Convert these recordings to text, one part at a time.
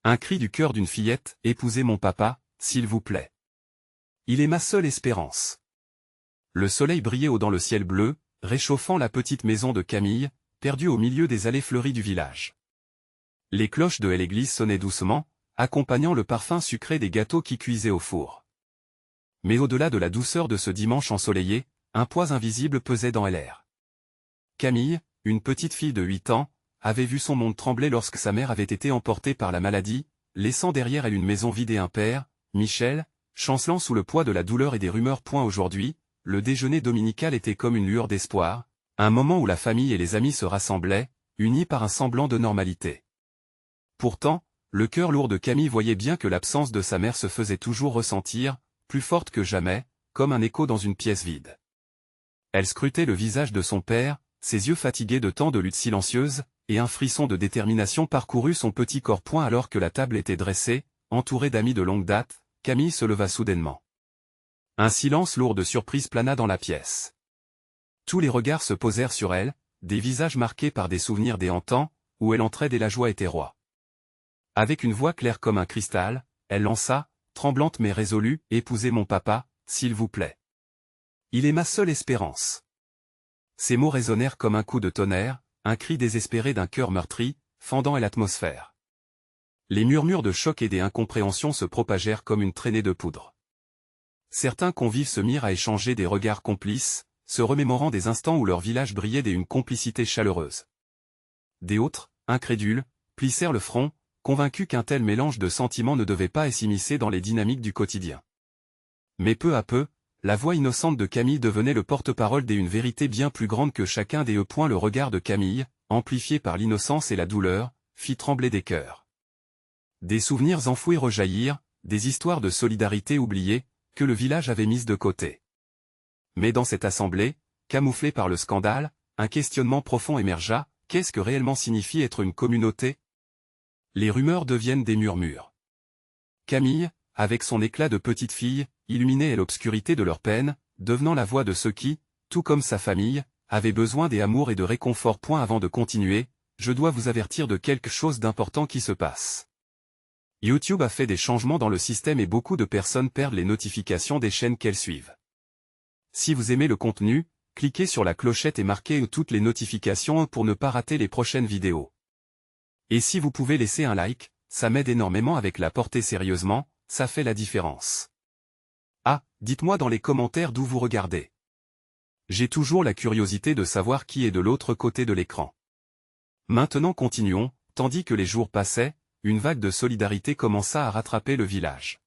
Un cri du cœur d'une fillette, épousez mon papa, s'il vous plaît. Il est ma seule espérance. Le soleil brillait haut dans le ciel bleu, réchauffant la petite maison de Camille, perdue au milieu des allées fleuries du village. Les cloches de l'église sonnaient doucement, accompagnant le parfum sucré des gâteaux qui cuisaient au four. Mais au-delà de la douceur de ce dimanche ensoleillé, un poids invisible pesait dans l'air. Camille, une petite fille de 8 ans, avait vu son monde trembler lorsque sa mère avait été emportée par la maladie, laissant derrière elle une maison vide et un père, Michel, chancelant sous le poids de la douleur et des rumeurs. Aujourd'hui, le déjeuner dominical était comme une lueur d'espoir, un moment où la famille et les amis se rassemblaient, unis par un semblant de normalité. Pourtant, le cœur lourd de Camille voyait bien que l'absence de sa mère se faisait toujours ressentir, plus forte que jamais, comme un écho dans une pièce vide. Elle scrutait le visage de son père, ses yeux fatigués de tant de luttes silencieuses, et un frisson de détermination parcourut son petit corps. Alors que la table était dressée, entourée d'amis de longue date, Camille se leva soudainement. Un silence lourd de surprise plana dans la pièce. Tous les regards se posèrent sur elle, des visages marqués par des souvenirs déhantants, où elle entrait et la joie était roi. Avec une voix claire comme un cristal, elle lança, tremblante mais résolue, « Épousez mon papa, s'il vous plaît. Il est ma seule espérance. » Ces mots résonnèrent comme un coup de tonnerre, un cri désespéré d'un cœur meurtri, fendant l'atmosphère. Les murmures de choc et des incompréhensions se propagèrent comme une traînée de poudre. Certains convives se mirent à échanger des regards complices, se remémorant des instants où leur village brillait d'une complicité chaleureuse. Des autres, incrédules, plissèrent le front, convaincus qu'un tel mélange de sentiments ne devait pas s'immiscer dans les dynamiques du quotidien. Mais peu à peu, la voix innocente de Camille devenait le porte-parole d'une vérité bien plus grande que chacun des eux. Le regard de Camille, amplifié par l'innocence et la douleur, fit trembler des cœurs. Des souvenirs enfouis rejaillirent, des histoires de solidarité oubliées, que le village avait mises de côté. Mais dans cette assemblée, camouflée par le scandale, un questionnement profond émergea, qu'est-ce que réellement signifie être une communauté? Les rumeurs deviennent des murmures. Camille, avec son éclat de petite fille, illuminait l'obscurité de leur peine, devenant la voix de ceux qui, tout comme sa famille, avaient besoin d'amour et de réconfort. Avant de continuer, je dois vous avertir de quelque chose d'important qui se passe. YouTube a fait des changements dans le système et beaucoup de personnes perdent les notifications des chaînes qu'elles suivent. Si vous aimez le contenu, cliquez sur la clochette et marquez toutes les notifications pour ne pas rater les prochaines vidéos. Et si vous pouvez laisser un like, ça m'aide énormément avec la portée sérieusement, ça fait la différence. Ah, dites-moi dans les commentaires d'où vous regardez. J'ai toujours la curiosité de savoir qui est de l'autre côté de l'écran. Maintenant continuons, tandis que les jours passaient, une vague de solidarité commença à rattraper le village.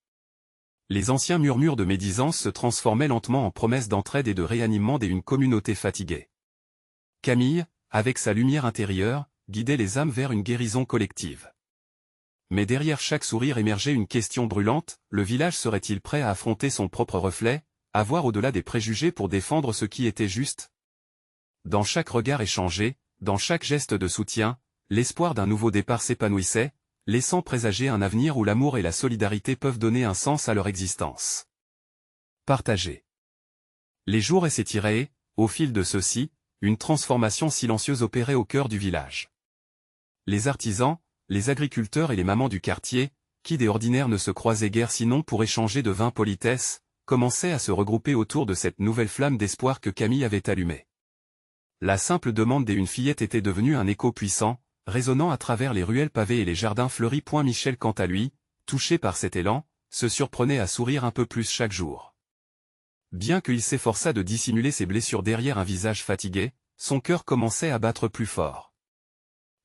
Les anciens murmures de médisance se transformaient lentement en promesses d'entraide et de réanimement d'une communauté fatiguée. Camille, avec sa lumière intérieure, guidait les âmes vers une guérison collective. Mais derrière chaque sourire émergeait une question brûlante, le village serait-il prêt à affronter son propre reflet, à voir au-delà des préjugés pour défendre ce qui était juste? Dans chaque regard échangé, dans chaque geste de soutien, l'espoir d'un nouveau départ s'épanouissait, laissant présager un avenir où l'amour et la solidarité peuvent donner un sens à leur existence. Partagez. Les jours s'étiraient, au fil de ceux-ci, une transformation silencieuse opérait au cœur du village. Les artisans, les agriculteurs et les mamans du quartier, qui d'ordinaire ne se croisaient guère sinon pour échanger de vaines politesses, commençaient à se regrouper autour de cette nouvelle flamme d'espoir que Camille avait allumée. La simple demande d'une fillette était devenue un écho puissant, résonnant à travers les ruelles pavées et les jardins fleuris. Michel quant à lui, touché par cet élan, se surprenait à sourire un peu plus chaque jour. Bien qu'il s'efforçât de dissimuler ses blessures derrière un visage fatigué, son cœur commençait à battre plus fort.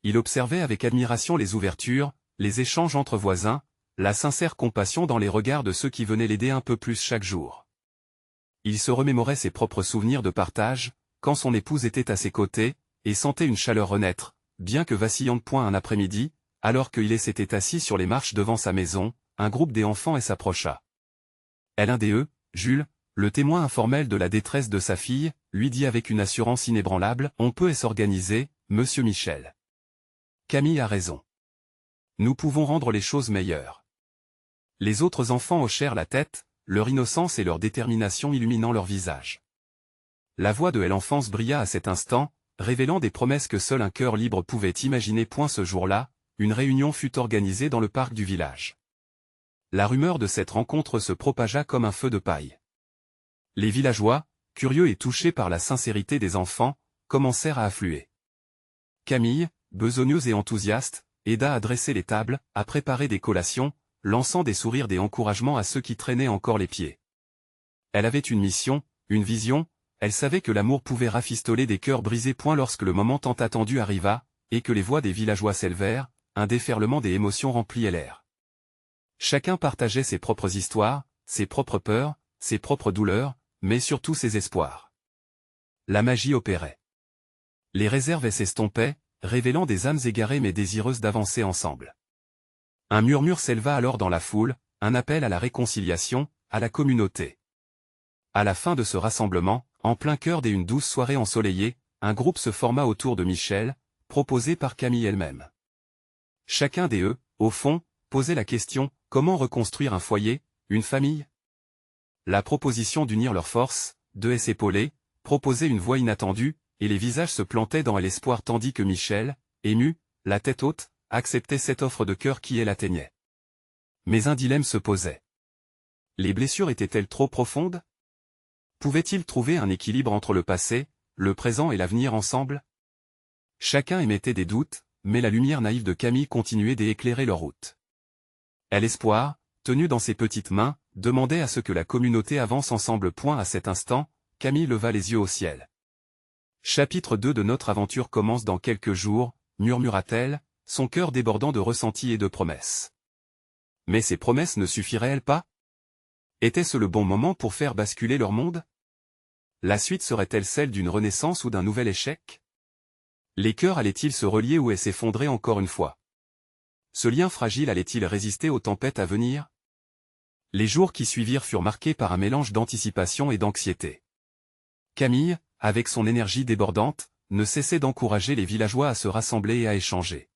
Il observait avec admiration les ouvertures, les échanges entre voisins, la sincère compassion dans les regards de ceux qui venaient l'aider un peu plus chaque jour. Il se remémorait ses propres souvenirs de partage, quand son épouse était à ses côtés, et sentait une chaleur renaître, bien que vacillante. Un après-midi, alors qu'il s'était assis sur les marches devant sa maison, un groupe d'enfants s'approcha. L'un d'eux, Jules, le témoin informel de la détresse de sa fille, lui dit avec une assurance inébranlable, « On peut s'organiser, monsieur Michel. Camille a raison. Nous pouvons rendre les choses meilleures. » Les autres enfants hochèrent la tête, leur innocence et leur détermination illuminant leur visage. La voix de l'enfance brilla à cet instant, révélant des promesses que seul un cœur libre pouvait imaginer. Ce jour-là, une réunion fut organisée dans le parc du village. La rumeur de cette rencontre se propagea comme un feu de paille. Les villageois, curieux et touchés par la sincérité des enfants, commencèrent à affluer. Camille, besogneuse et enthousiaste, aida à dresser les tables, à préparer des collations, lançant des sourires et encouragements à ceux qui traînaient encore les pieds. Elle avait une mission, une vision, elle savait que l'amour pouvait rafistoler des cœurs brisés. Lorsque le moment tant attendu arriva, et que les voix des villageois s'élevèrent, un déferlement des émotions remplit l'air. Chacun partageait ses propres histoires, ses propres peurs, ses propres douleurs, mais surtout ses espoirs. La magie opérait. Les réserves s'estompaient, révélant des âmes égarées mais désireuses d'avancer ensemble. Un murmure s'éleva alors dans la foule, un appel à la réconciliation, à la communauté. À la fin de ce rassemblement, en plein cœur d'une douce soirée ensoleillée, un groupe se forma autour de Michel, proposé par Camille elle-même. Chacun d'eux, au fond, posait la question, comment reconstruire un foyer, une famille? La proposition d'unir leurs forces, de s'épauler, proposait une voie inattendue, et les visages se plantaient dans l'espoir tandis que Michel, ému, la tête haute, acceptait cette offre de cœur qui l'atteignait. Mais un dilemme se posait. Les blessures étaient-elles trop profondes? Pouvait-il trouver un équilibre entre le passé, le présent et l'avenir ensemble? Chacun émettait des doutes, mais la lumière naïve de Camille continuait d'éclairer leur route. L'espoir, tenu dans ses petites mains, demandait à ce que la communauté avance ensemble. À cet instant, Camille leva les yeux au ciel. Chapitre 2 de notre aventure commence dans quelques jours, murmura-t-elle, son cœur débordant de ressentis et de promesses. Mais ces promesses ne suffiraient-elles pas? Était-ce le bon moment pour faire basculer leur monde? La suite serait-elle celle d'une renaissance ou d'un nouvel échec? Les cœurs allaient-ils se relier ou s'effondrer encore une fois? Ce lien fragile allait-il résister aux tempêtes à venir? Les jours qui suivirent furent marqués par un mélange d'anticipation et d'anxiété. Camille, avec son énergie débordante, ne cessait d'encourager les villageois à se rassembler et à échanger.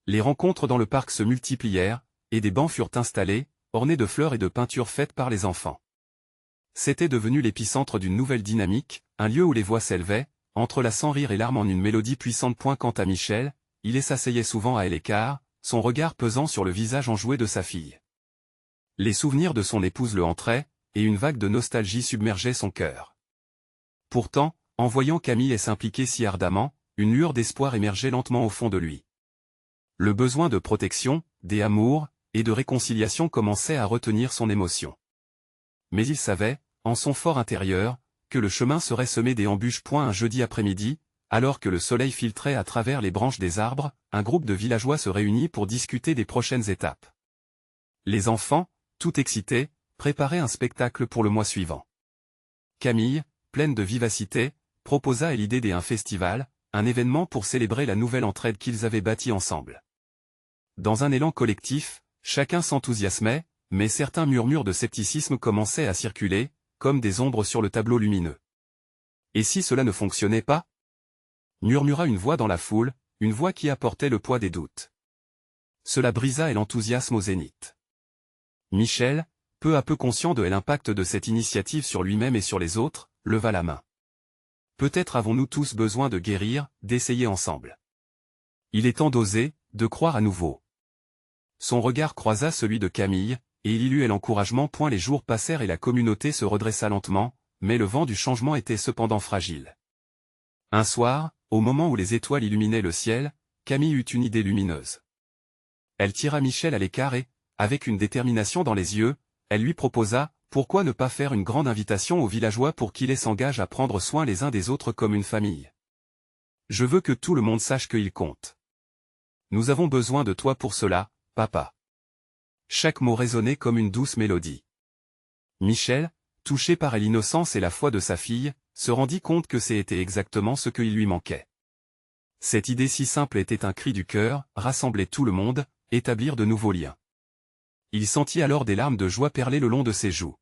Les rencontres dans le parc se multiplièrent, et des bancs furent installés, ornés de fleurs et de peintures faites par les enfants. C'était devenu l'épicentre d'une nouvelle dynamique, un lieu où les voix s'élevaient, entrelaçant rire et larmes en une mélodie puissante. Quant à Michel, il s'asseyait souvent à l'écart, son regard pesant sur le visage enjoué de sa fille. Les souvenirs de son épouse le hantraient, et une vague de nostalgie submergeait son cœur. Pourtant, en voyant Camille s'impliquer si ardemment, une lueur d'espoir émergeait lentement au fond de lui. Le besoin de protection, d'amour et de réconciliation commençait à retenir son émotion. Mais il savait, en son fort intérieur, que le chemin serait semé d'embûches. Un jeudi après-midi, alors que le soleil filtrait à travers les branches des arbres, un groupe de villageois se réunit pour discuter des prochaines étapes. Les enfants, tout excités, préparaient un spectacle pour le mois suivant. Camille, pleine de vivacité, proposa l'idée d'un festival, un événement pour célébrer la nouvelle entraide qu'ils avaient bâtie ensemble. Dans un élan collectif, chacun s'enthousiasmait, mais certains murmures de scepticisme commençaient à circuler, comme des ombres sur le tableau lumineux. Et si cela ne fonctionnait pas? Murmura une voix dans la foule, une voix qui apportait le poids des doutes. Cela brisa l'enthousiasme au zénith. Michel, peu à peu conscient de l'impact de cette initiative sur lui-même et sur les autres, leva la main. Peut-être avons-nous tous besoin de guérir, d'essayer ensemble. Il est temps d'oser, de croire à nouveau. Son regard croisa celui de Camille, et il y eut l'encouragement. Les jours passèrent et la communauté se redressa lentement, mais le vent du changement était cependant fragile. Un soir, au moment où les étoiles illuminaient le ciel, Camille eut une idée lumineuse. Elle tira Michel à l'écart et, avec une détermination dans les yeux, elle lui proposa, pourquoi ne pas faire une grande invitation aux villageois pour qu'ils s'engagent à prendre soin les uns des autres comme une famille. Je veux que tout le monde sache qu'ils comptent. Nous avons besoin de toi pour cela, papa. Chaque mot résonnait comme une douce mélodie. Michel, touché par l'innocence et la foi de sa fille, se rendit compte que c'était exactement ce qu'il lui manquait. Cette idée si simple était un cri du cœur, rassembler tout le monde, établir de nouveaux liens. Il sentit alors des larmes de joie perler le long de ses joues.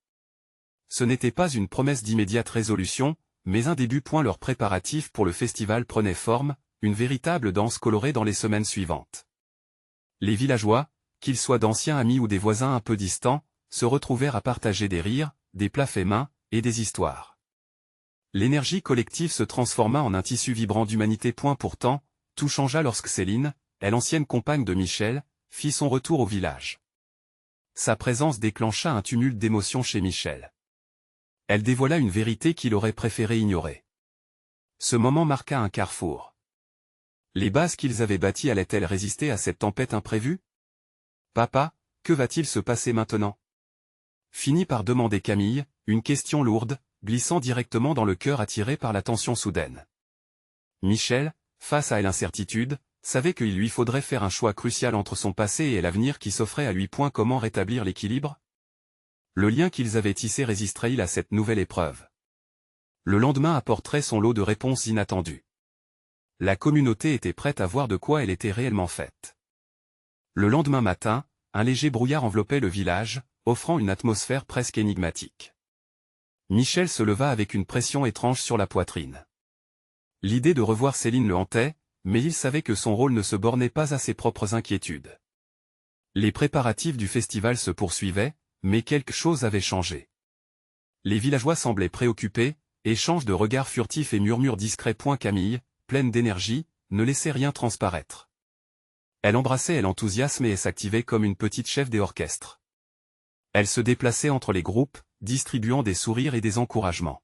Ce n'était pas une promesse d'immédiate résolution, mais un début. Leurs préparatifs pour le festival prenaient forme, une véritable danse colorée dans les semaines suivantes. Les villageois, qu'ils soient d'anciens amis ou des voisins un peu distants, se retrouvèrent à partager des rires, des plats faits main, et des histoires. L'énergie collective se transforma en un tissu vibrant d'humanité. Pourtant, tout changea lorsque Céline, elle ancienne compagne de Michel, fit son retour au village. Sa présence déclencha un tumulte d'émotions chez Michel. Elle dévoila une vérité qu'il aurait préféré ignorer. Ce moment marqua un carrefour. Les bases qu'ils avaient bâties allaient-elles résister à cette tempête imprévue? Papa, que va-t-il se passer maintenant? Finit par demander Camille, une question lourde, glissant directement dans le cœur attiré par la tension soudaine. Michel, face à l'incertitude, savait qu'il lui faudrait faire un choix crucial entre son passé et l'avenir qui s'offrait à lui. Comment rétablir l'équilibre? Le lien qu'ils avaient tissé résisterait-il à cette nouvelle épreuve? Le lendemain apporterait son lot de réponses inattendues. La communauté était prête à voir de quoi elle était réellement faite. Le lendemain matin, un léger brouillard enveloppait le village, offrant une atmosphère presque énigmatique. Michel se leva avec une pression étrange sur la poitrine. L'idée de revoir Céline le hantait, mais il savait que son rôle ne se bornait pas à ses propres inquiétudes. Les préparatifs du festival se poursuivaient, mais quelque chose avait changé. Les villageois semblaient préoccupés, échange de regards furtifs et murmures discrets. Camille, pleine d'énergie, ne laissait rien transparaître. Elle embrassait l'enthousiasme et s'activait comme une petite chef des orchestres. Elle se déplaçait entre les groupes, distribuant des sourires et des encouragements.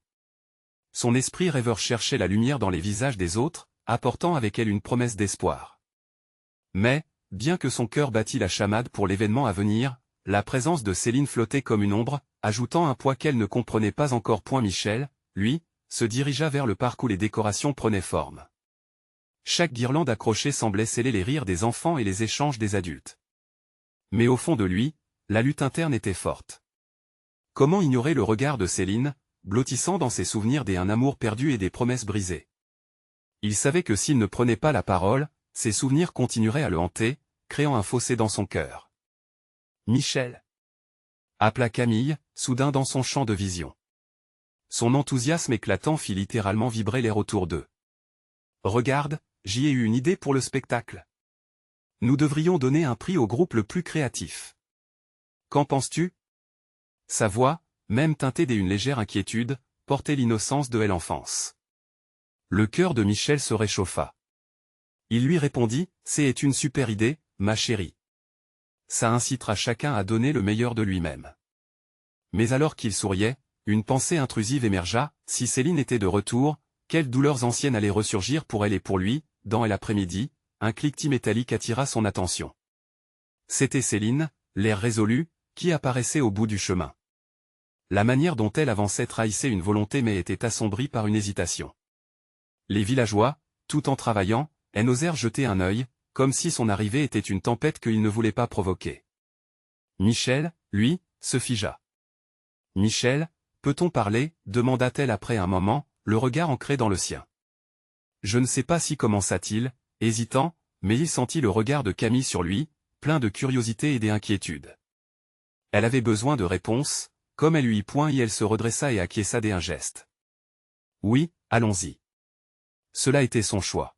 Son esprit rêveur cherchait la lumière dans les visages des autres, apportant avec elle une promesse d'espoir. Mais, bien que son cœur battît la chamade pour l'événement à venir, la présence de Céline flottait comme une ombre, ajoutant un poids qu'elle ne comprenait pas encore. Michel, lui, se dirigea vers le parc où les décorations prenaient forme. Chaque guirlande accrochée semblait sceller les rires des enfants et les échanges des adultes. Mais au fond de lui, la lutte interne était forte. Comment ignorer le regard de Céline, blottissant dans ses souvenirs un amour perdu et des promesses brisées? Il savait que s'il ne prenait pas la parole, ses souvenirs continueraient à le hanter, créant un fossé dans son cœur. Michel, appela Camille, soudain dans son champ de vision. Son enthousiasme éclatant fit littéralement vibrer l'air autour d'eux. Regarde, j'y ai eu une idée pour le spectacle. Nous devrions donner un prix au groupe le plus créatif. Qu'en penses-tu? Sa voix, même teintée d'une légère inquiétude, portait l'innocence de l'enfance. Le cœur de Michel se réchauffa. Il lui répondit, c'est une super idée, ma chérie. Ça incitera chacun à donner le meilleur de lui-même. Mais alors qu'il souriait, une pensée intrusive émergea, si Céline était de retour, quelles douleurs anciennes allaient ressurgir pour elle et pour lui? Dans l'après-midi, un cliquetis métallique attira son attention. C'était Céline, l'air résolu, qui apparaissait au bout du chemin. La manière dont elle avançait trahissait une volonté mais était assombrie par une hésitation. Les villageois, tout en travaillant, n'osèrent jeter un œil, comme si son arrivée était une tempête qu'ils ne voulaient pas provoquer. Michel, lui, se figea. Michel, peut-on parler? Demanda-t-elle après un moment, le regard ancré dans le sien. Je ne sais pas si commença-t-il, hésitant, mais il sentit le regard de Camille sur lui, plein de curiosité et d'inquiétude. Elle avait besoin de réponses, comme elle lui et elle se redressa et acquiesça d'un geste. Oui, allons-y. Cela était son choix.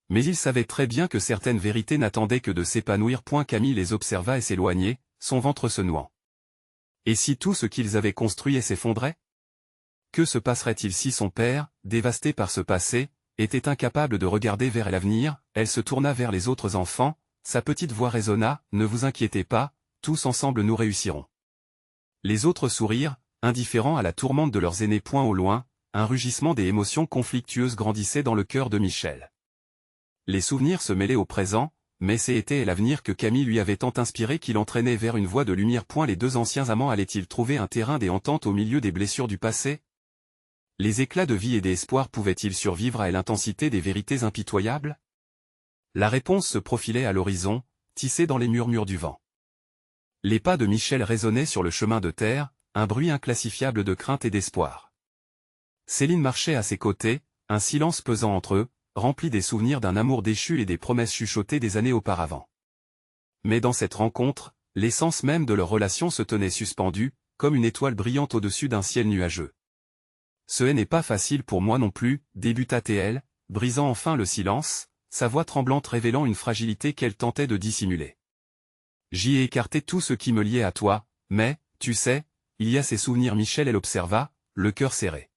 Mais il savait très bien que certaines vérités n'attendaient que de s'épanouir. Camille les observa et s'éloignait, son ventre se nouant. Et si tout ce qu'ils avaient construit s'effondrait? Que se passerait-il si son père, dévasté par ce passé, était incapable de regarder vers l'avenir? Elle se tourna vers les autres enfants, sa petite voix résonna, ne vous inquiétez pas, tous ensemble nous réussirons. Les autres sourirent, indifférents à la tourmente de leurs aînés. Au loin, un rugissement des émotions conflictueuses grandissait dans le cœur de Michel. Les souvenirs se mêlaient au présent, mais c'était l'avenir que Camille lui avait tant inspiré qu'il entraînait vers une voie de lumière. Les deux anciens amants allaient-ils trouver un terrain d'entente au milieu des blessures du passé? Les éclats de vie et d'espoir pouvaient-ils survivre à l'intensité des vérités impitoyables? La réponse se profilait à l'horizon, tissée dans les murmures du vent. Les pas de Michel résonnaient sur le chemin de terre, un bruit inclassifiable de crainte et d'espoir. Céline marchait à ses côtés, un silence pesant entre eux, rempli des souvenirs d'un amour déchu et des promesses chuchotées des années auparavant. Mais dans cette rencontre, l'essence même de leur relation se tenait suspendue, comme une étoile brillante au-dessus d'un ciel nuageux. Ce n'est pas facile pour moi non plus, débuta-t-elle, brisant enfin le silence, sa voix tremblante révélant une fragilité qu'elle tentait de dissimuler. J'y ai écarté tout ce qui me liait à toi, mais, tu sais, il y a ces souvenirs. Michel elle observa, le cœur serré.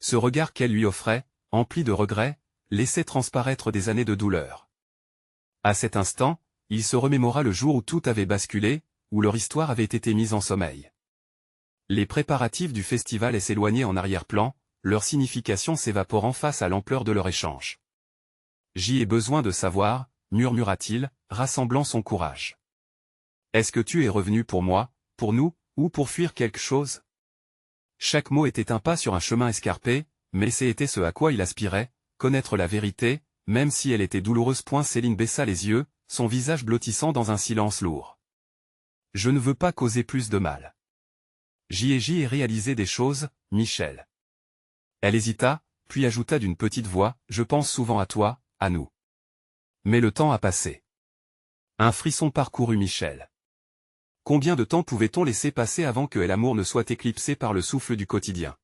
Ce regard qu'elle lui offrait, empli de regrets, laissait transparaître des années de douleur. À cet instant, il se remémora le jour où tout avait basculé, où leur histoire avait été mise en sommeil. Les préparatifs du festival s'éloignaient en arrière-plan, leur signification s'évaporant face à l'ampleur de leur échange. « J'y ai besoin de savoir, » murmura-t-il, rassemblant son courage. « Est-ce que tu es revenu pour moi, pour nous, ou pour fuir quelque chose ?» Chaque mot était un pas sur un chemin escarpé, mais c'était ce à quoi il aspirait, connaître la vérité, même si elle était douloureuse. Céline baissa les yeux, son visage blottissant dans un silence lourd. « Je ne veux pas causer plus de mal. J'y ai réalisé des choses, Michel. » Elle hésita, puis ajouta d'une petite voix, « Je pense souvent à toi, à nous. Mais le temps a passé. » Un frisson parcourut Michel. Combien de temps pouvait-on laisser passer avant que l'amour ne soit éclipsé par le souffle du quotidien?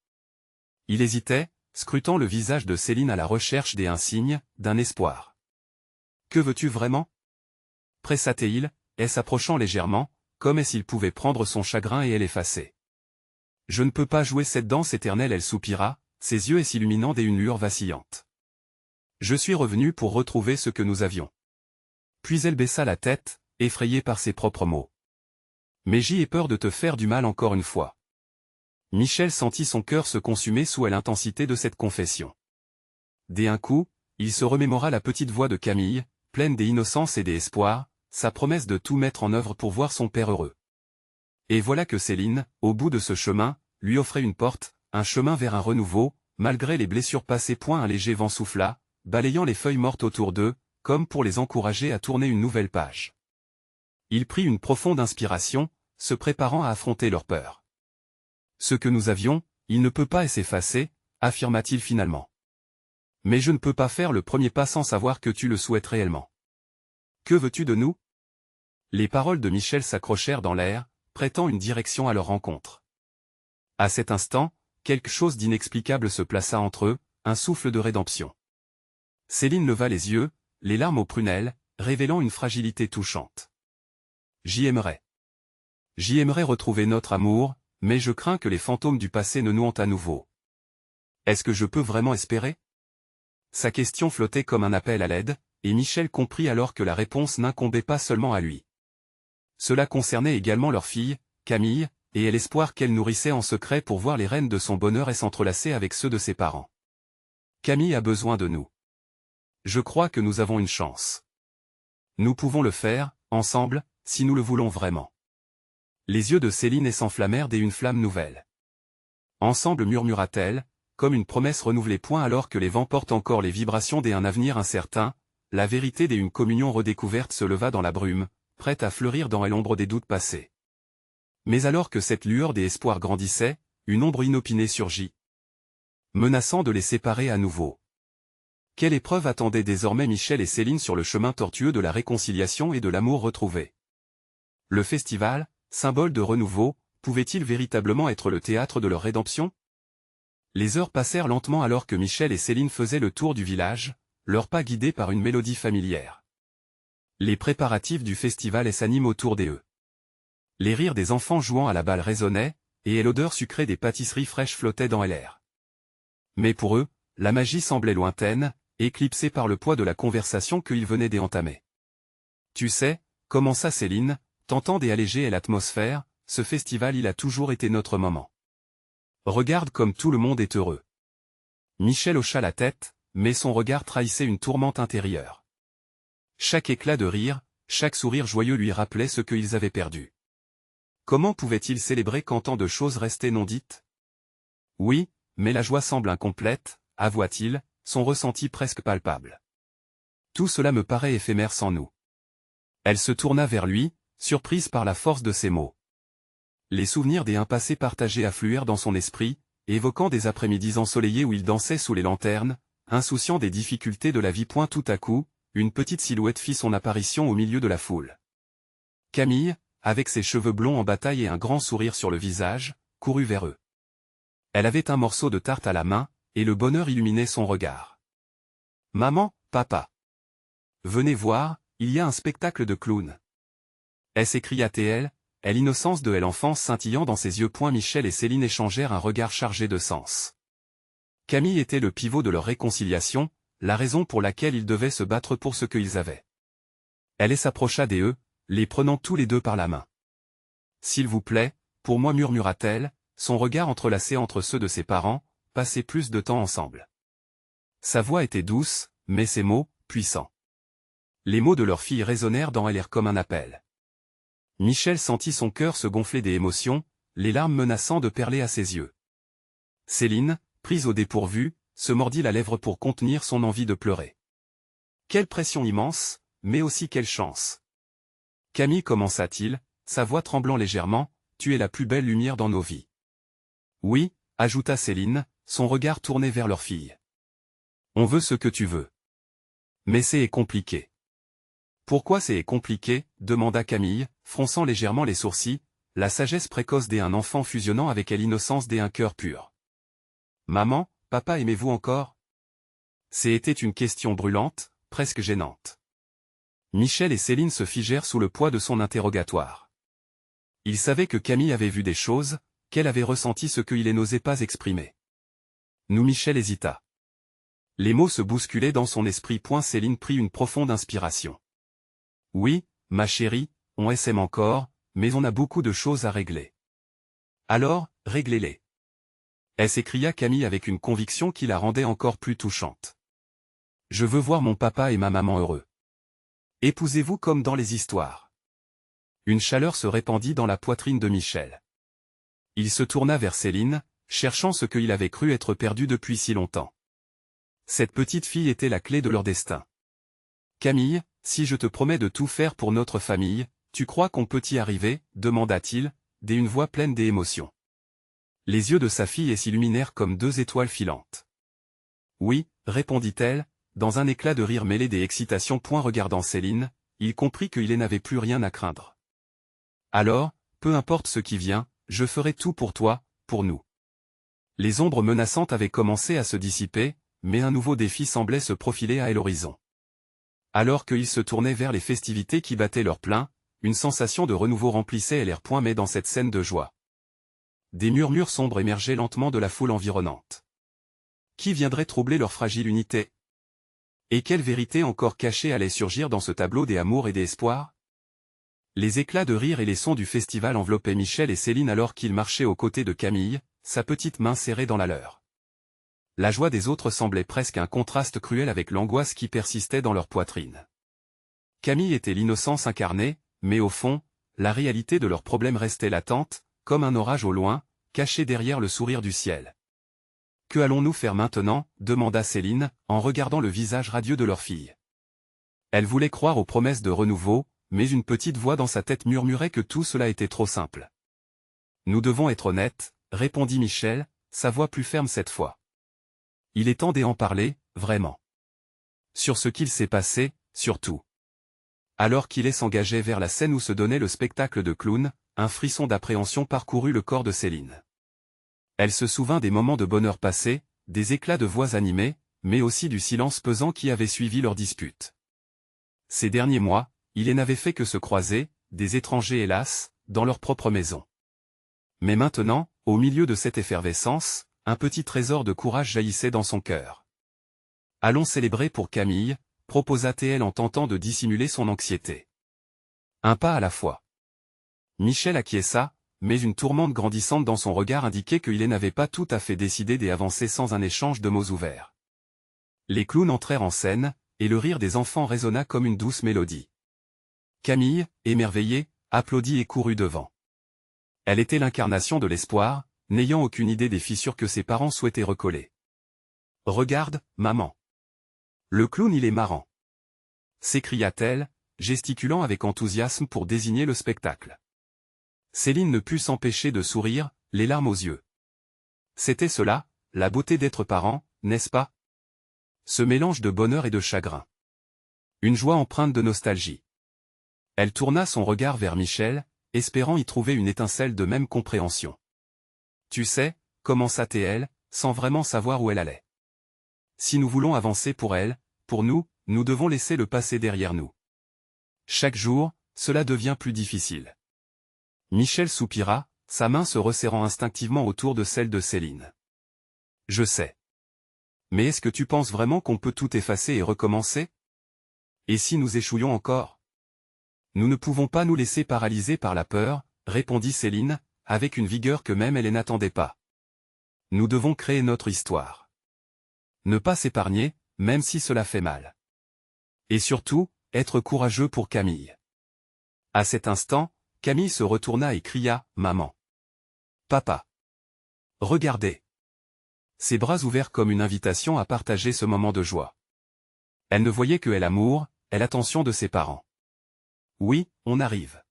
Il hésitait, scrutant le visage de Céline à la recherche d'un signe, d'un espoir. « Que veux-tu vraiment » pressa-t-il, s'approchant légèrement, comme s'il pouvait prendre son chagrin et l'effacer. « Je ne peux pas jouer cette danse éternelle. » Elle soupira, ses yeux s'illuminant d'une lueur vacillante. « Je suis revenu pour retrouver ce que nous avions. » Puis elle baissa la tête, effrayée par ses propres mots. « Mais j'y ai peur de te faire du mal encore une fois. » Michel sentit son cœur se consumer sous l'intensité de cette confession. D'un coup, il se remémora la petite voix de Camille, pleine d'innocence et d'espoir, sa promesse de tout mettre en œuvre pour voir son père heureux. Et voilà que Céline, au bout de ce chemin, lui offrait une porte, un chemin vers un renouveau, malgré les blessures passées. Un léger vent souffla, balayant les feuilles mortes autour d'eux, comme pour les encourager à tourner une nouvelle page. Il prit une profonde inspiration, se préparant à affronter leur peur. « Ce que nous avions, il ne peut pas s'effacer, » affirma-t-il finalement. « Mais je ne peux pas faire le premier pas sans savoir que tu le souhaites réellement. Que veux-tu de nous ?» Les paroles de Michel s'accrochèrent dans l'air, prêtant une direction à leur rencontre. À cet instant, quelque chose d'inexplicable se plaça entre eux, un souffle de rédemption. Céline leva les yeux, les larmes aux prunelles, révélant une fragilité touchante. « J'y aimerais retrouver notre amour, mais je crains que les fantômes du passé ne nous hantent à nouveau. Est-ce que je peux vraiment espérer ?» Sa question flottait comme un appel à l'aide, et Michel comprit alors que la réponse n'incombait pas seulement à lui. Cela concernait également leur fille, Camille, et l'espoir qu'elle nourrissait en secret pour voir les rênes de son bonheur s'entrelacer avec ceux de ses parents. « Camille a besoin de nous. Je crois que nous avons une chance. Nous pouvons le faire, ensemble, si nous le voulons vraiment. » Les yeux de Céline s'enflammèrent d'une flamme nouvelle. « Ensemble, » murmura-t-elle, comme une promesse renouvelée. Alors que les vents portent encore les vibrations d'un avenir incertain, la vérité d'une communion redécouverte se leva dans la brume, prête à fleurir dans l'ombre des doutes passés. Mais alors que cette lueur d'espoir grandissait, une ombre inopinée surgit, menaçant de les séparer à nouveau. Quelle épreuve attendait désormais Michel et Céline sur le chemin tortueux de la réconciliation et de l'amour retrouvé? Le festival, symbole de renouveau, pouvait-il véritablement être le théâtre de leur rédemption? Les heures passèrent lentement alors que Michel et Céline faisaient le tour du village, leurs pas guidés par une mélodie familière. Les préparatifs du festival s'animent autour d'eux. Les rires des enfants jouant à la balle résonnaient, et l'odeur sucrée des pâtisseries fraîches flottait dans l'air. Mais pour eux, la magie semblait lointaine, éclipsée par le poids de la conversation qu'ils venaient d'entamer. « Tu sais, » commença Céline, tentant d'alléger l'atmosphère, « ce festival il a toujours été notre moment. Regarde comme tout le monde est heureux. » Michel hocha la tête, mais son regard trahissait une tourmente intérieure. Chaque éclat de rire, chaque sourire joyeux lui rappelait ce qu'ils avaient perdu. Comment pouvait-il célébrer quand tant de choses restaient non dites? « Oui, mais la joie semble incomplète, » avoua-t-il, son ressenti presque palpable. « Tout cela me paraît éphémère sans nous. » Elle se tourna vers lui, surprise par la force de ses mots. Les souvenirs d'un passé partagé affluèrent dans son esprit, évoquant des après-midi ensoleillés où il dansait sous les lanternes, insouciant des difficultés de la vie. Tout à coup, une petite silhouette fit son apparition au milieu de la foule. Camille, avec ses cheveux blonds en bataille et un grand sourire sur le visage, courut vers eux. Elle avait un morceau de tarte à la main, et le bonheur illuminait son regard. « Maman, papa. Venez voir, il y a un spectacle de clowns. » s'écria-t-elle, l'innocence de l'enfance scintillant dans ses yeux. Michel et Céline échangèrent un regard chargé de sens. Camille était le pivot de leur réconciliation, la raison pour laquelle ils devaient se battre pour ce qu'ils avaient. Elle s'approcha d'eux, les prenant tous les deux par la main. « S'il vous plaît, pour moi murmura-t-elle, son regard entrelacé entre ceux de ses parents, passer plus de temps ensemble. Sa voix était douce, mais ses mots, puissants. Les mots de leur fille résonnèrent dans elle comme un appel. Michel sentit son cœur se gonfler des émotions, les larmes menaçant de perler à ses yeux. Céline, prise au dépourvu, se mordit la lèvre pour contenir son envie de pleurer. Quelle pression immense, mais aussi quelle chance. Camille commença-t-il, sa voix tremblant légèrement, tu es la plus belle lumière dans nos vies. Oui, ajouta Céline, son regard tourné vers leur fille. On veut ce que tu veux. Mais c'est compliqué. Pourquoi c'est compliqué, demanda Camille, fronçant légèrement les sourcils, la sagesse précoce d'un enfant fusionnant avec l'innocence d'un cœur pur. Maman, papa aimez-vous encore? C'était une question brûlante, presque gênante. Michel et Céline se figèrent sous le poids de son interrogatoire. Ils savaient que Camille avait vu des choses, qu'elle avait ressenti ce qu'il n'osait pas exprimer. Michel hésita. Les mots se bousculaient dans son esprit. Céline prit une profonde inspiration. Oui, ma chérie, on s'aime encore, mais on a beaucoup de choses à régler. Alors, réglez-les. S'écria Camille avec une conviction qui la rendait encore plus touchante. Je veux voir mon papa et ma maman heureux. Épousez-vous comme dans les histoires. Une chaleur se répandit dans la poitrine de Michel. Il se tourna vers Céline, cherchant ce qu'il avait cru être perdu depuis si longtemps. Cette petite fille était la clé de leur destin. Camille, si je te promets de tout faire pour notre famille, tu crois qu'on peut y arriver, demanda-t-il, d'une voix pleine d'émotion. Les yeux de sa fille s'illuminèrent comme deux étoiles filantes. Oui, répondit-elle, dans un éclat de rire mêlé d'excitation. Regardant Céline, il comprit qu'il n'avait plus rien à craindre. Alors, peu importe ce qui vient, je ferai tout pour toi, pour nous. Les ombres menaçantes avaient commencé à se dissiper, mais un nouveau défi semblait se profiler à l'horizon. Alors qu'ils se tournaient vers les festivités qui battaient leur plein, une sensation de renouveau remplissait l'air. Mais dans cette scène de joie, des murmures sombres émergeaient lentement de la foule environnante. Qui viendrait troubler leur fragile unité? Et quelle vérité encore cachée allait surgir dans ce tableau des amours et des espoirs? Les éclats de rire et les sons du festival enveloppaient Michel et Céline alors qu'ils marchaient aux côtés de Camille, sa petite main serrée dans la leur. La joie des autres semblait presque un contraste cruel avec l'angoisse qui persistait dans leur poitrine. Camille était l'innocence incarnée, mais au fond, la réalité de leurs problèmes restait latente, comme un orage au loin, caché derrière le sourire du ciel. « Que allons-nous faire maintenant » demanda Céline, en regardant le visage radieux de leur fille. Elle voulait croire aux promesses de renouveau, mais une petite voix dans sa tête murmurait que tout cela était trop simple. « Nous devons être honnêtes, répondit Michel, sa voix plus ferme cette fois. Il est temps d'en parler, vraiment. Sur ce qu'il s'est passé, surtout. Alors qu'il s'engageait vers la scène où se donnait le spectacle de clown, un frisson d'appréhension parcourut le corps de Céline. Elle se souvint des moments de bonheur passés, des éclats de voix animées, mais aussi du silence pesant qui avait suivi leur dispute. Ces derniers mois, ils n'avaient fait que se croiser, des étrangers hélas, dans leur propre maison. Mais maintenant, au milieu de cette effervescence, un petit trésor de courage jaillissait dans son cœur. « Allons célébrer pour Camille », proposa-t-elle en tentant de dissimuler son anxiété. Un pas à la fois. Michel acquiesça, mais une tourmente grandissante dans son regard indiquait qu'il n'avait pas tout à fait décidé d'avancer sans un échange de mots ouverts. Les clowns entrèrent en scène, et le rire des enfants résonna comme une douce mélodie. Camille, émerveillée, applaudit et courut devant. Elle était l'incarnation de l'espoir, n'ayant aucune idée des fissures que ses parents souhaitaient recoller. « Regarde, maman. Le clown il est marrant. » s'écria-t-elle, gesticulant avec enthousiasme pour désigner le spectacle. Céline ne put s'empêcher de sourire, les larmes aux yeux. C'était cela, la beauté d'être parent, n'est-ce pas? Ce mélange de bonheur et de chagrin. Une joie empreinte de nostalgie. Elle tourna son regard vers Michel, espérant y trouver une étincelle de même compréhension. Tu sais, commença-t-elle, sans vraiment savoir où elle allait. Si nous voulons avancer pour elle, pour nous, nous devons laisser le passé derrière nous. Chaque jour, cela devient plus difficile. Michel soupira, sa main se resserrant instinctivement autour de celle de Céline. Je sais. Mais est-ce que tu penses vraiment qu'on peut tout effacer et recommencer? Et si nous échouions encore? Nous ne pouvons pas nous laisser paralyser par la peur, répondit Céline, avec une vigueur que même elle n'attendait pas. Nous devons créer notre histoire. Ne pas s'épargner, même si cela fait mal. Et surtout, être courageux pour Camille. À cet instant, Camille se retourna et cria « Maman !»« Papa !» Regardez. Ses bras ouverts comme une invitation à partager ce moment de joie. Elle ne voyait que l'amour, et l'attention de ses parents. Oui, on arrive.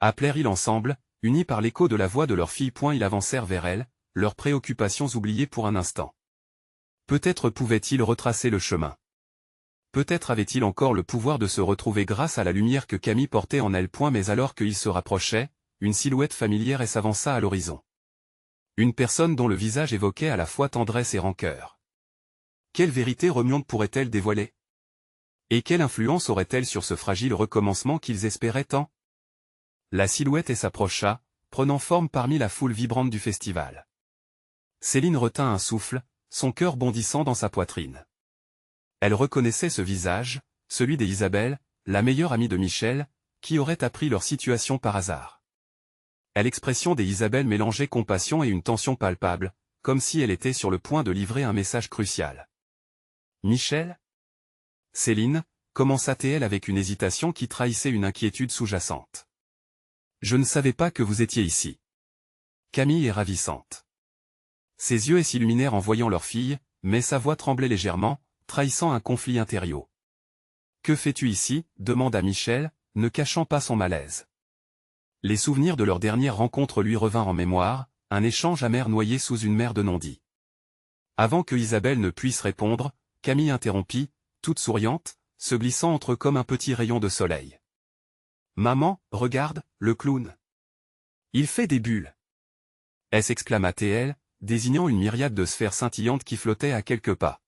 Appelèrent-ils ensemble, unis par l'écho de la voix de leur fille. Ils avancèrent vers elle, leurs préoccupations oubliées pour un instant. Peut-être pouvaient-ils retracer le chemin. Peut-être avait-il encore le pouvoir de se retrouver grâce à la lumière que Camille portait en elle. Mais alors qu'ils se rapprochaient, une silhouette familière s'avança à l'horizon. Une personne dont le visage évoquait à la fois tendresse et rancœur. Quelle vérité remuante pourrait-elle dévoiler? Et quelle influence aurait-elle sur ce fragile recommencement qu'ils espéraient tant? La silhouette s'approcha, prenant forme parmi la foule vibrante du festival. Céline retint un souffle, son cœur bondissant dans sa poitrine. Elle reconnaissait ce visage, celui d'Isabelle, la meilleure amie de Michel, qui aurait appris leur situation par hasard. À l'expression d'Isabelle mélangeait compassion et une tension palpable, comme si elle était sur le point de livrer un message crucial. « Michel ?» Céline, commença-t-elle avec une hésitation qui trahissait une inquiétude sous-jacente. « Je ne savais pas que vous étiez ici. » Camille est ravissante. Ses yeux s'illuminèrent en voyant leur fille, mais sa voix tremblait légèrement, trahissant un conflit intérieur. « Que fais-tu ici ?» demanda Michel, ne cachant pas son malaise. Les souvenirs de leur dernière rencontre lui revinrent en mémoire, un échange amer noyé sous une mer de non-dits. Avant que Isabelle ne puisse répondre, Camille interrompit, toute souriante, se glissant entre eux comme un petit rayon de soleil. « Maman, regarde, le clown. Il fait des bulles. » s'exclama-t-elle, désignant une myriade de sphères scintillantes qui flottaient à quelques pas.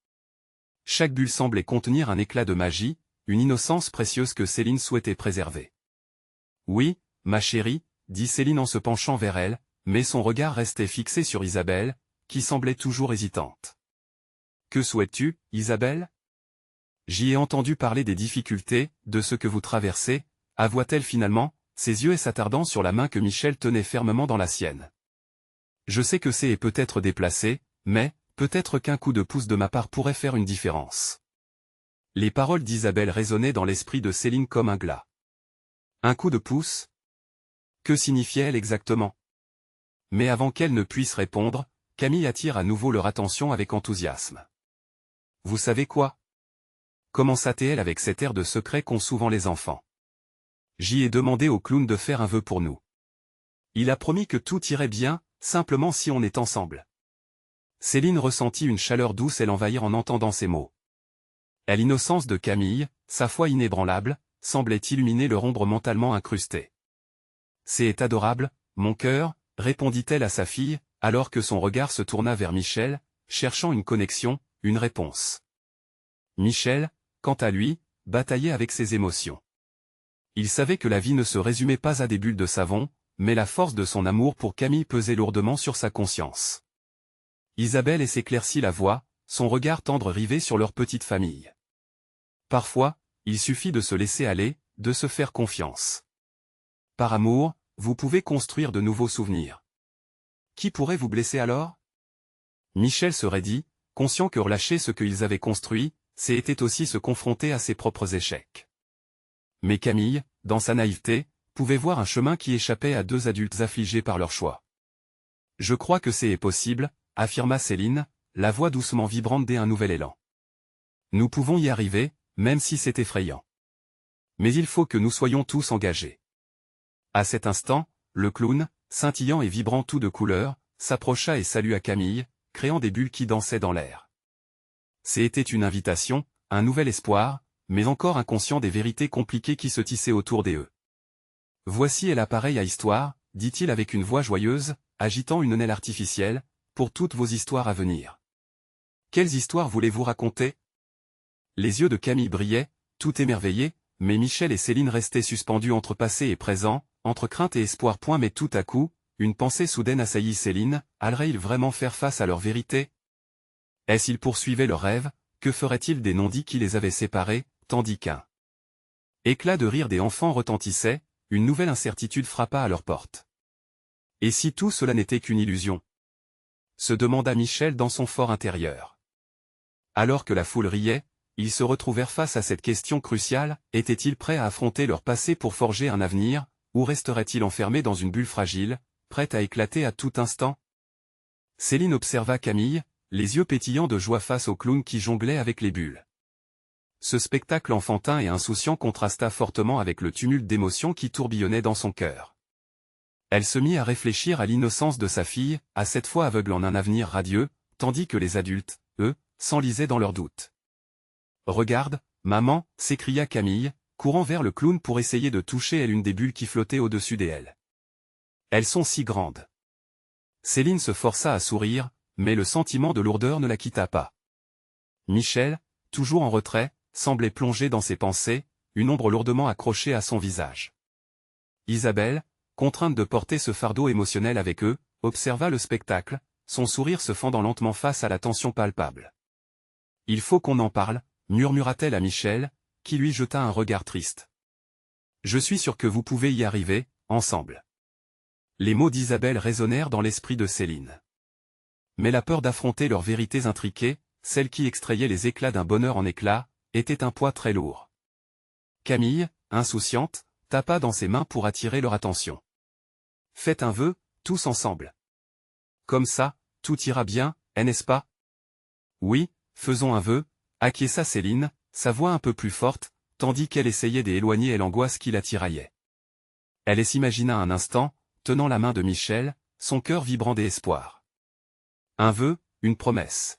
Chaque bulle semblait contenir un éclat de magie, une innocence précieuse que Céline souhaitait préserver. « Oui, ma chérie, » dit Céline en se penchant vers elle, mais son regard restait fixé sur Isabelle, qui semblait toujours hésitante. « Que souhaites-tu, Isabelle ? » J'y ai entendu parler des difficultés, de ce que vous traversez, avoua-t-elle finalement, ses yeux s'attardant sur la main que Michel tenait fermement dans la sienne. Je sais que c'est peut-être déplacé, mais, peut-être qu'un coup de pouce de ma part pourrait faire une différence. Les paroles d'Isabelle résonnaient dans l'esprit de Céline comme un glas. Un coup de pouce ? Que signifiait-elle exactement? Mais avant qu'elle ne puisse répondre, Camille attire à nouveau leur attention avec enthousiasme. Vous savez quoi? Commença-t-elle avec cet air de secret qu'ont souvent les enfants. J'y ai demandé au clown de faire un vœu pour nous. Il a promis que tout irait bien, simplement si on est ensemble. Céline ressentit une chaleur douce et l'envahir en entendant ces mots. À l'innocence de Camille, sa foi inébranlable, semblait illuminer leur ombre mentalement incrustée. C'est adorable, mon cœur, répondit-elle à sa fille, alors que son regard se tourna vers Michel, cherchant une connexion, une réponse. Michel, quant à lui, bataillait avec ses émotions. Il savait que la vie ne se résumait pas à des bulles de savon, mais la force de son amour pour Camille pesait lourdement sur sa conscience. Isabelle s'éclaircit la voix, son regard tendre rivé sur leur petite famille. Parfois, il suffit de se laisser aller, de se faire confiance. Par amour, vous pouvez construire de nouveaux souvenirs. Qui pourrait vous blesser alors? Michel se raidit, conscient que relâcher ce qu'ils avaient construit, c'était aussi se confronter à ses propres échecs. Mais Camille, dans sa naïveté, pouvait voir un chemin qui échappait à deux adultes affligés par leur choix. Je crois que c'est possible, affirma Céline, la voix doucement vibrante dès un nouvel élan. Nous pouvons y arriver, même si c'est effrayant. Mais il faut que nous soyons tous engagés. À cet instant, le clown, scintillant et vibrant tout de couleur, s'approcha et salua Camille, créant des bulles qui dansaient dans l'air. C'était une invitation, un nouvel espoir, mais encore inconscient des vérités compliquées qui se tissaient autour d'eux. Voici l'appareil à histoire, dit-il avec une voix joyeuse, agitant une aile artificielle, pour toutes vos histoires à venir. Quelles histoires voulez-vous raconter? Les yeux de Camille brillaient, tout émerveillés, mais Michel et Céline restaient suspendus entre passé et présent, entre crainte et espoir. Mais tout à coup, une pensée soudaine assaillit Céline, alleraient-ils vraiment faire face à leur vérité? Est-ce qu'ils poursuivaient leur rêve? Que feraient-ils des non-dits qui les avaient séparés, tandis qu'un Éclats de rire des enfants retentissaient, une nouvelle incertitude frappa à leur porte. Et si tout cela n'était qu'une illusion? Se demanda Michel dans son fort intérieur. Alors que la foule riait, ils se retrouvèrent face à cette question cruciale, étaient-ils prêts à affronter leur passé pour forger un avenir, ou resteraient-ils enfermés dans une bulle fragile, prête à éclater à tout instant? Céline observa Camille, les yeux pétillants de joie face au clown qui jonglait avec les bulles. Ce spectacle enfantin et insouciant contrasta fortement avec le tumulte d'émotions qui tourbillonnait dans son cœur. Elle se mit à réfléchir à l'innocence de sa fille, à cette fois aveugle en un avenir radieux, tandis que les adultes, eux, s'enlisaient dans leurs doutes. « Regarde, maman » s'écria Camille, courant vers le clown pour essayer de toucher l'une des bulles qui flottaient au-dessus d'elle. « Elles sont si grandes. » Céline se força à sourire, mais le sentiment de lourdeur ne la quitta pas. Michel, toujours en retrait, semblait plongé dans ses pensées, une ombre lourdement accrochée à son visage. Isabelle, contrainte de porter ce fardeau émotionnel avec eux, observa le spectacle, son sourire se fendant lentement face à la tension palpable. « Il faut qu'on en parle » murmura-t-elle à Michel, qui lui jeta un regard triste. « Je suis sûr que vous pouvez y arriver, ensemble. » Les mots d'Isabelle résonnèrent dans l'esprit de Céline. Mais la peur d'affronter leurs vérités intriquées, celle qui extrayait les éclats d'un bonheur en éclats, était un poids très lourd. Camille, insouciante, tapa dans ses mains pour attirer leur attention. « Faites un vœu, tous ensemble. Comme ça, tout ira bien, n'est-ce pas? » « Oui, faisons un vœu » acquiesça Céline, sa voix un peu plus forte, tandis qu'elle essayait d'éloigner l'angoisse qui la tiraillait. Elle s'imagina un instant, tenant la main de Michel, son cœur vibrant d'espoir. Un vœu, une promesse.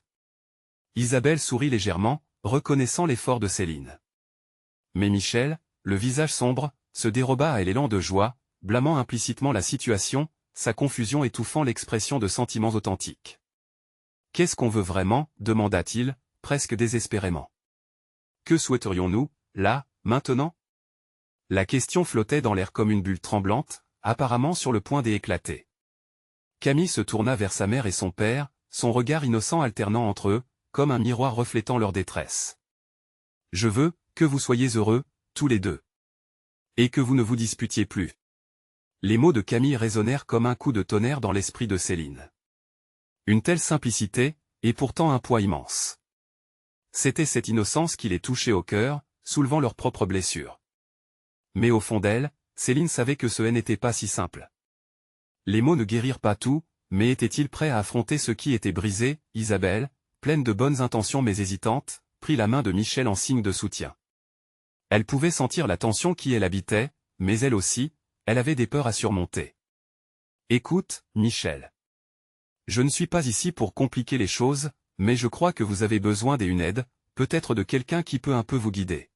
Isabelle sourit légèrement, reconnaissant l'effort de Céline. Mais Michel, le visage sombre, se déroba à l'élan de joie, blâmant implicitement la situation, sa confusion étouffant l'expression de sentiments authentiques. « Qu'est-ce qu'on veut vraiment » demanda-t-il, presque désespérément. « Que souhaiterions-nous, là, maintenant ?» La question flottait dans l'air comme une bulle tremblante, apparemment sur le point d'éclater. Camille se tourna vers sa mère et son père, son regard innocent alternant entre eux, comme un miroir reflétant leur détresse. « Je veux que vous soyez heureux, tous les deux. Et que vous ne vous disputiez plus. » Les mots de Camille résonnèrent comme un coup de tonnerre dans l'esprit de Céline. Une telle simplicité, et pourtant un poids immense. C'était cette innocence qui les touchait au cœur, soulevant leurs propres blessures. Mais au fond d'elle, Céline savait que ce n'était pas si simple. Les mots ne guérirent pas tout, mais étaient-ils prêts à affronter ce qui était brisé? Isabelle, pleine de bonnes intentions mais hésitante, prit la main de Michel en signe de soutien. Elle pouvait sentir la tension qui l'habitait, mais elle aussi, elle avait des peurs à surmonter. « Écoute, Michel. Je ne suis pas ici pour compliquer les choses, mais je crois que vous avez besoin d'une aide, peut-être de quelqu'un qui peut un peu vous guider. »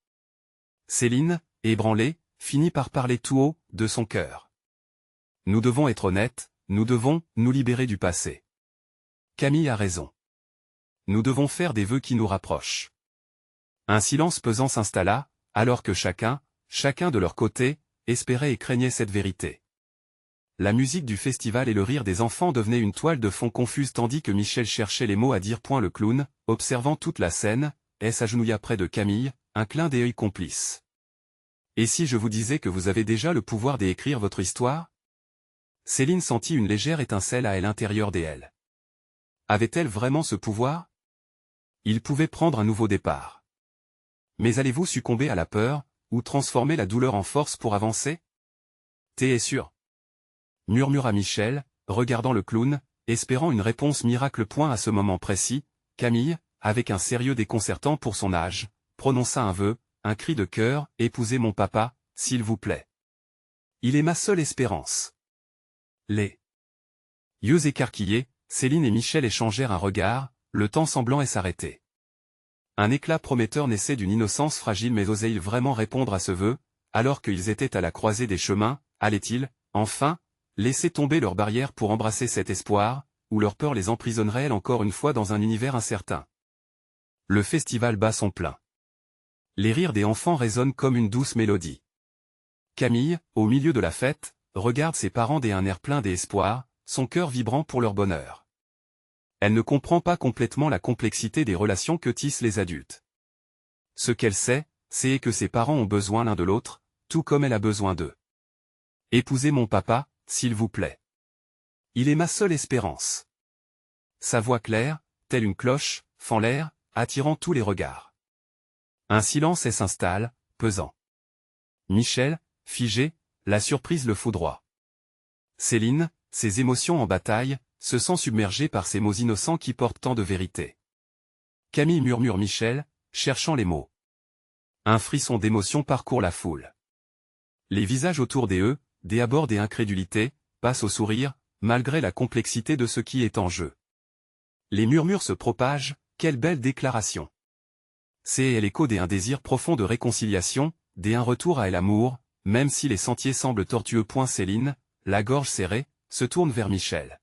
Céline, ébranlée, finit par parler tout haut, de son cœur. « Nous devons être honnêtes, nous devons nous libérer du passé. Camille a raison. Nous devons faire des vœux qui nous rapprochent. » Un silence pesant s'installa, alors que chacun de leur côté, espérait et craignait cette vérité. La musique du festival et le rire des enfants devenaient une toile de fond confuse tandis que Michel cherchait les mots à dire. Le clown, observant toute la scène, s'agenouilla près de Camille, un clin d'œil complice. « Et si je vous disais que vous avez déjà le pouvoir d'écrire votre histoire ?» Céline sentit une légère étincelle à l'intérieur d'elle. Avait-elle vraiment ce pouvoir? Il pouvait prendre un nouveau départ. Mais allez-vous succomber à la peur, ou transformer la douleur en force pour avancer? T'es sûr? Murmura Michel, regardant le clown, espérant une réponse miracle. À ce moment précis, Camille, avec un sérieux déconcertant pour son âge, prononça un vœu, un cri de cœur, « Épousez mon papa, s'il vous plaît. Il est ma seule espérance. » Les yeux écarquillés, Céline et Michel échangèrent un regard, le temps semblant s'arrêter. Un éclat prometteur naissait d'une innocence fragile, mais osaient-ils vraiment répondre à ce vœu, alors qu'ils étaient à la croisée des chemins? Allaient-ils, enfin, laisser tomber leurs barrières pour embrasser cet espoir, ou leur peur les emprisonnerait-elle encore une fois dans un univers incertain? Le festival bat son plein. Les rires des enfants résonnent comme une douce mélodie. Camille, au milieu de la fête, regarde ses parents d'un air plein d'espoir, son cœur vibrant pour leur bonheur. Elle ne comprend pas complètement la complexité des relations que tissent les adultes. Ce qu'elle sait, c'est que ses parents ont besoin l'un de l'autre, tout comme elle a besoin d'eux. Épousez mon papa, s'il vous plaît. Il est ma seule espérance. Sa voix claire, telle une cloche, fend l'air, attirant tous les regards. Un silence s'installe, pesant. Michel, figé, la surprise le foudroie. Céline, ses émotions en bataille, se sent submergée par ces mots innocents qui portent tant de vérité. Camille murmure Michel, cherchant les mots. Un frisson d'émotion parcourt la foule. Les visages autour d'eux, des abords et incrédulité, passent au sourire, malgré la complexité de ce qui est en jeu. Les murmures se propagent, quelle belle déclaration. C'est l'écho d'un désir profond de réconciliation, d'un retour à l'amour, même si les sentiers semblent tortueux. Céline, la gorge serrée, se tourne vers Michel.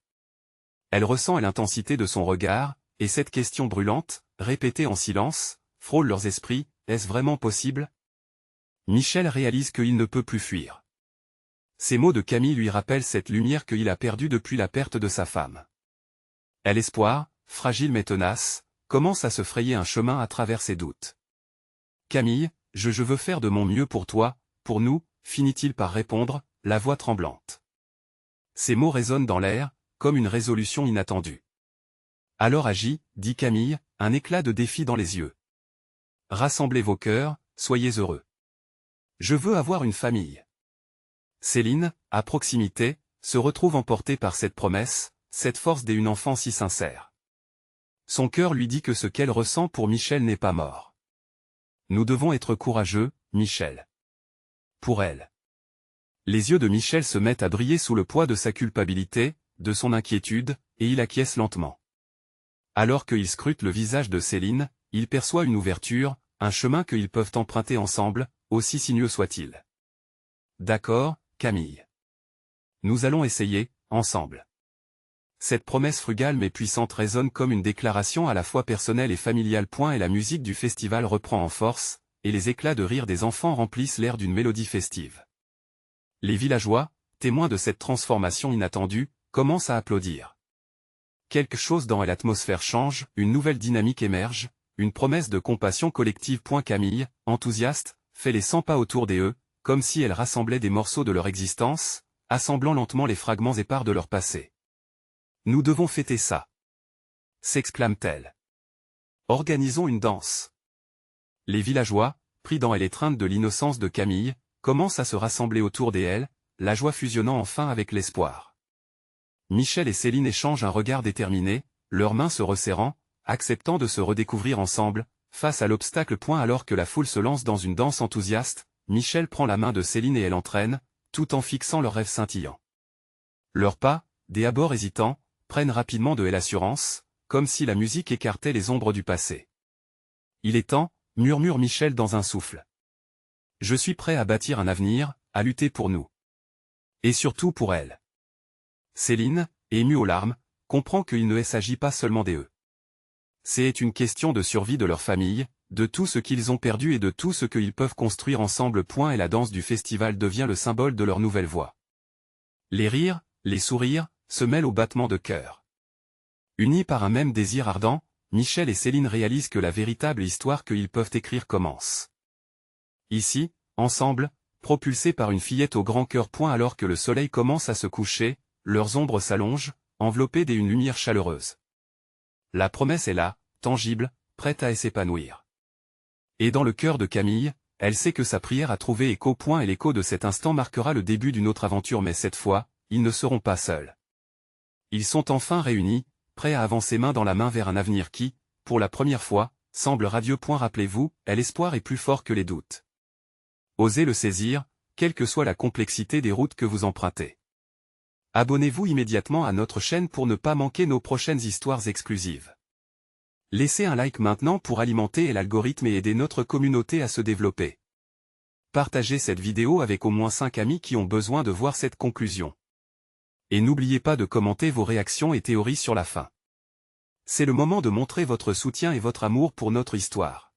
Elle ressent l'intensité de son regard, et cette question brûlante, répétée en silence, frôle leurs esprits, est-ce vraiment possible? Michel réalise qu'il ne peut plus fuir. Ces mots de Camille lui rappellent cette lumière qu'il a perdue depuis la perte de sa femme. L'espoir, fragile mais tenace, commence à se frayer un chemin à travers ses doutes. Camille, je veux faire de mon mieux pour toi, pour nous, finit-il par répondre, la voix tremblante. Ces mots résonnent dans l'air, comme une résolution inattendue. Alors agis, dit Camille, un éclat de défi dans les yeux. Rassemblez vos cœurs, soyez heureux. Je veux avoir une famille. Céline, à proximité, se retrouve emportée par cette promesse, cette force d'une enfant si sincère. Son cœur lui dit que ce qu'elle ressent pour Michel n'est pas mort. Nous devons être courageux, Michel. Pour elle. Les yeux de Michel se mettent à briller sous le poids de sa culpabilité, de son inquiétude, et il acquiesce lentement. Alors qu'il scrute le visage de Céline, il perçoit une ouverture, un chemin qu'ils peuvent emprunter ensemble, aussi sinueux soit-il. D'accord, Camille. Nous allons essayer, ensemble. Cette promesse frugale mais puissante résonne comme une déclaration à la fois personnelle et familiale. Et la musique du festival reprend en force, et les éclats de rire des enfants remplissent l'air d'une mélodie festive. Les villageois, témoins de cette transformation inattendue, commencent à applaudir. Quelque chose dans l'atmosphère change, une nouvelle dynamique émerge, une promesse de compassion collective. Camille, enthousiaste, fait les 100 pas autour d'eux, comme si elle rassemblait des morceaux de leur existence, assemblant lentement les fragments épars de leur passé. Nous devons fêter ça, s'exclame-t-elle. Organisons une danse. Les villageois, pris dans l'étreinte de l'innocence de Camille, commencent à se rassembler autour d'elle, la joie fusionnant enfin avec l'espoir. Michel et Céline échangent un regard déterminé, leurs mains se resserrant, acceptant de se redécouvrir ensemble, face à l'obstacle. Alors que la foule se lance dans une danse enthousiaste, Michel prend la main de Céline et elle entraîne, tout en fixant leurs rêves scintillants. Leurs pas, des abords hésitants, prennent rapidement de l'assurance, comme si la musique écartait les ombres du passé. Il est temps, murmure Michel dans un souffle. Je suis prêt à bâtir un avenir, à lutter pour nous. Et surtout pour elle. Céline, émue aux larmes, comprend qu'il ne s'agit pas seulement d'eux. C'est une question de survie de leur famille, de tout ce qu'ils ont perdu et de tout ce qu'ils peuvent construire ensemble. Et la danse du festival devient le symbole de leur nouvelle voix. Les rires, les sourires, se mêlent au battement de cœur. Unis par un même désir ardent, Michel et Céline réalisent que la véritable histoire qu'ils peuvent écrire commence. Ici, ensemble, propulsés par une fillette au grand cœur. Alors que le soleil commence à se coucher, leurs ombres s'allongent, enveloppées d'une lumière chaleureuse. La promesse est là, tangible, prête à s'épanouir. Et dans le cœur de Camille, elle sait que sa prière a trouvé écho. Et l'écho de cet instant marquera le début d'une autre aventure. Mais cette fois, ils ne seront pas seuls. Ils sont enfin réunis, prêts à avancer main dans la main vers un avenir qui, pour la première fois, semble radieux. Rappelez-vous, l'espoir est plus fort que les doutes. Osez le saisir, quelle que soit la complexité des routes que vous empruntez. Abonnez-vous immédiatement à notre chaîne pour ne pas manquer nos prochaines histoires exclusives. Laissez un like maintenant pour alimenter l'algorithme et aider notre communauté à se développer. Partagez cette vidéo avec au moins 5 amis qui ont besoin de voir cette conclusion. Et n'oubliez pas de commenter vos réactions et théories sur la fin. C'est le moment de montrer votre soutien et votre amour pour notre histoire.